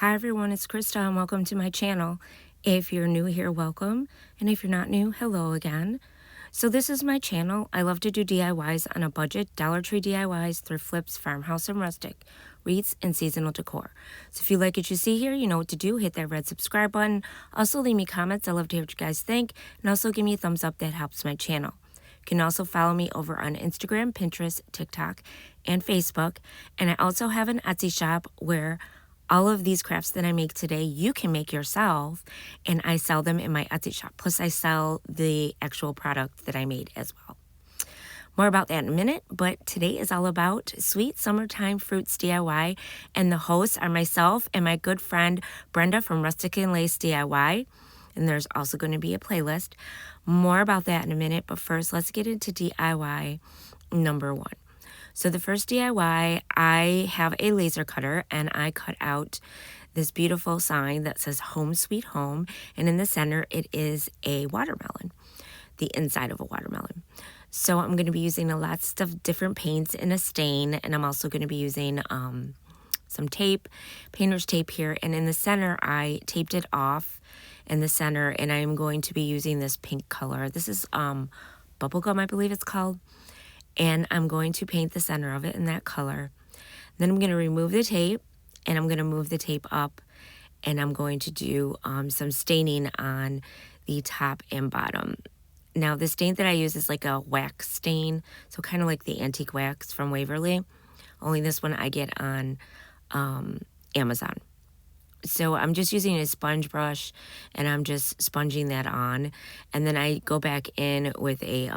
Hi everyone, it's Krista and welcome to my channel. If you're new here, welcome. And if you're not new, hello again. So this is my channel. I love to do DIYs on a budget, Dollar Tree DIYs, thrift flips, farmhouse and rustic, wreaths, and seasonal decor. So if you like what you see here, you know what to do. Hit that red subscribe button. Also leave me comments. I love to hear what you guys think. And also give me a thumbs up. That helps my channel. You can also follow me over on Instagram, Pinterest, TikTok, and Facebook. And I also have an Etsy shop where all of these crafts that I make today, you can make yourself, and I sell them in my Etsy shop. Plus, I sell the actual product that I made as well. More about that in a minute, but today is all about sweet summertime fruits DIY, and the hosts are myself and my good friend Brenda from Rustic and Lace DIY, and there's also going to be a playlist. More about that in a minute, but first, let's get into DIY number one. So the first DIY, I have a laser cutter and I cut out this beautiful sign that says Home Sweet Home. And in the center, it is a watermelon, the inside of a watermelon. So I'm going to be using lots of different paints and a stain. And I'm also going to be using some tape, painter's tape here. And in the center, I taped it off in the center. And I'm going to be using this pink color. This is bubblegum, I believe it's called. And I'm going to paint the center of it in that color. Then I'm going to remove the tape, and I'm going to move the tape up, and I'm going to do some staining on the top and bottom. Now, the stain that I use is like a wax stain, so kind of like the antique wax from Waverly, only this one I get on Amazon. So I'm just using a sponge brush, and I'm just sponging that on, and then I go back in with a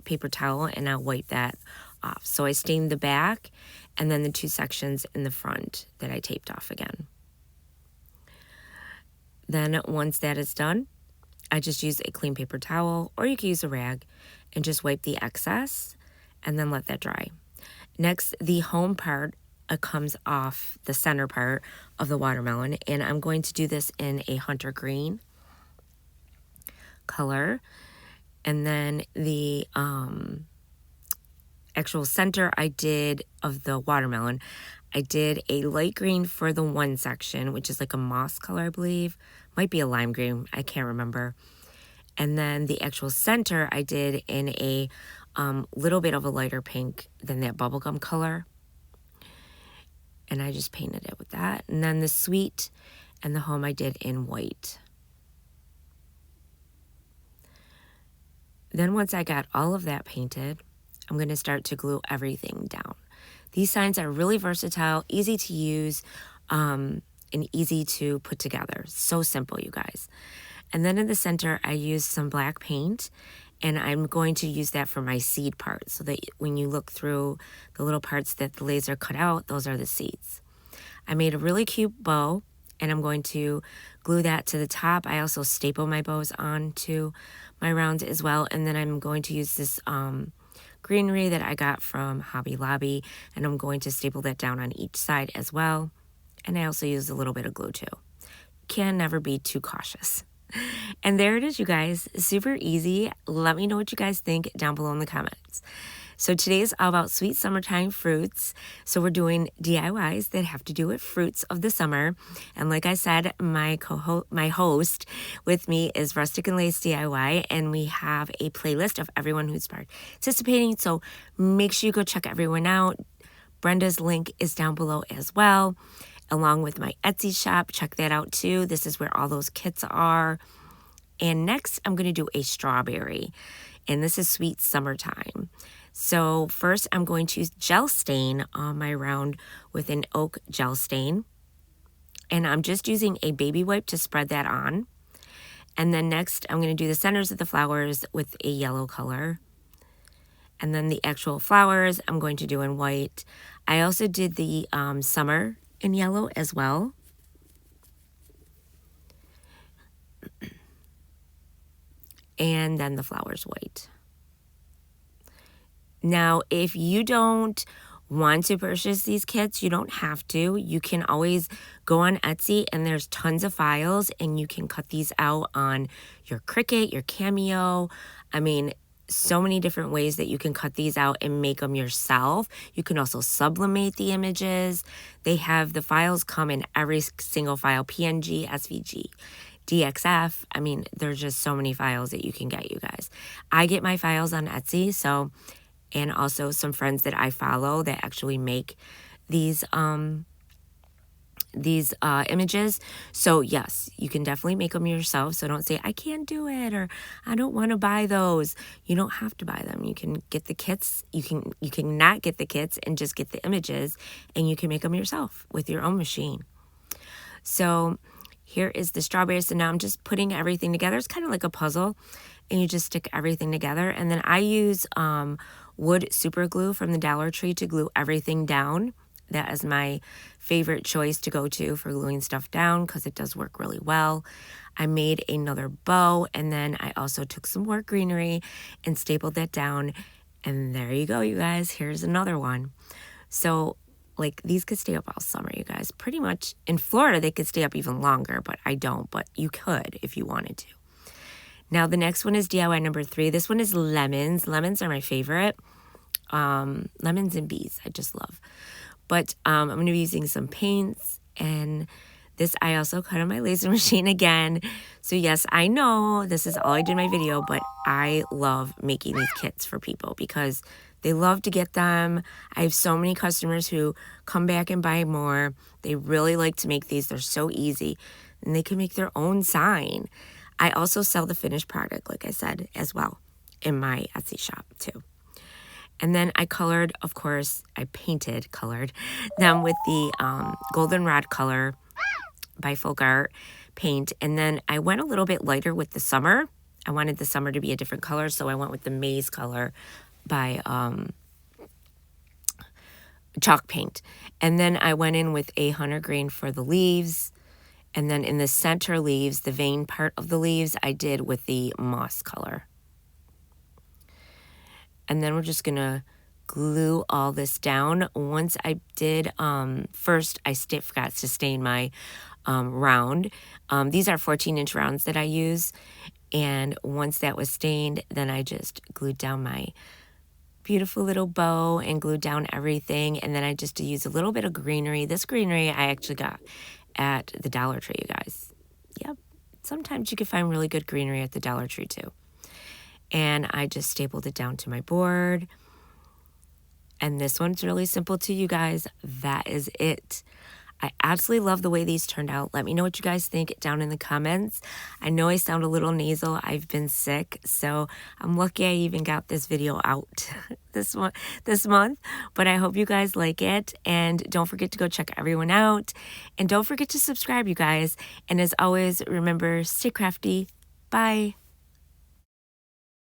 paper towel and I'll wipe that off. So I stained the back and then the two sections in the front that I taped off again. Then once that is done, I just use a clean paper towel, or you can use a rag, and just wipe the excess and then let that dry. Next, the home part comes off the center part of the watermelon, and I'm going to do this in a hunter green color. And then the actual center I did of the watermelon, I did a light green for the one section, which is like a moss color, I believe. Might be a lime green, I can't remember. And then the actual center I did in a little bit of a lighter pink than that bubblegum color. And I just painted it with that. And then the sweet and the home I did in white. Then once I got all of that painted, I'm going to start to glue everything down. These signs are really versatile, easy to use, and easy to put together. So simple, you guys. And then in the center, I used some black paint, and I'm going to use that for my seed part, so that when you look through the little parts that the laser cut out, those are the seeds. I made a really cute bow, and I'm going to glue that to the top. I also staple my bows onto my rounds as well. And then I'm going to use this greenery that I got from Hobby Lobby, and I'm going to staple that down on each side as well. And I also use a little bit of glue too. Can never be too cautious. And there it is, you guys. Super easy. Let me know what you guys think down below in the comments. So today is all about sweet summertime fruits. So we're doing DIYs that have to do with fruits of the summer. And like I said, my host with me is Rustic and Lace DIY, and we have a playlist of everyone who's participating. So make sure you go check everyone out. Brenda's link is down below as well, along with my Etsy shop. Check that out too. This is where all those kits are. And next, I'm going to do a strawberry, and this is sweet summertime. So first, I'm going to gel stain on my round with an oak gel stain. And I'm just using a baby wipe to spread that on. And then next, I'm going to do the centers of the flowers with a yellow color. And then the actual flowers, I'm going to do in white. I also did the summer in yellow as well. And then the flowers white. Now, if you don't want to purchase these kits, you don't have to. You can always go on Etsy, and there's tons of files, and you can cut these out on your Cricut, your Cameo. I mean, so many different ways that you can cut these out and make them yourself. You can also sublimate the images. They have the files come in every single file, PNG, SVG, DXF. I mean, there's just so many files that you can get, you guys. I get my files on Etsy, so, and also some friends that I follow that actually make these images. So yes, you can definitely make them yourself. So don't say I can't do it or I don't want to buy those. You don't have to buy them. You can get the kits. You can not get the kits and just get the images, and you can make them yourself with your own machine. So here is the strawberries. So now I'm just putting everything together. It's kind of like a puzzle, and you just stick everything together. And then I use wood super glue from the Dollar Tree to glue everything down. That is my favorite choice to go to for gluing stuff down because it does work really well. I made another bow, and then I also took some more greenery and stapled that down. And there you go, you guys. Here's another one. So like these could stay up all summer, you guys. Pretty much in Florida, they could stay up even longer, but I don't. But you could if you wanted to. Now the next one is DIY number 3. This one is lemons. Lemons are my favorite. Lemons and bees, I just love. But I'm going to be using some paints, and this I also cut on my laser machine again. So yes, I know this is all I did in my video, but I love making these kits for people because they love to get them. I have so many customers who come back and buy more. They really like to make these. They're so easy, and they can make their own sign. I also sell the finished product, like I said, as well in my Etsy shop too. And then I colored, of course, colored them with the goldenrod color by Folk Art paint. And then I went a little bit lighter with the summer. I wanted the summer to be a different color, so I went with the maize color by chalk paint. And then I went in with a hunter green for the leaves. And then in the center leaves, the vein part of the leaves, I did with the moss color. And then we're just going to glue all this down. Once I did, first I forgot to stain my round. These are 14-inch rounds that I use. And once that was stained, then I just glued down my beautiful little bow and glued down everything. And then I just used a little bit of greenery. This greenery I actually got at the Dollar Tree, you guys. Yep. Sometimes you can find really good greenery at the Dollar Tree too. And I just stapled it down to my board. And this one's really simple too, you guys. That is it. I absolutely love the way these turned out. Let me know what you guys think down in the comments. I know I sound a little nasal. I've been sick, so I'm lucky I even got this video out this month. But I hope you guys like it. And don't forget to go check everyone out. And don't forget to subscribe, you guys. And as always, remember, stay crafty. Bye.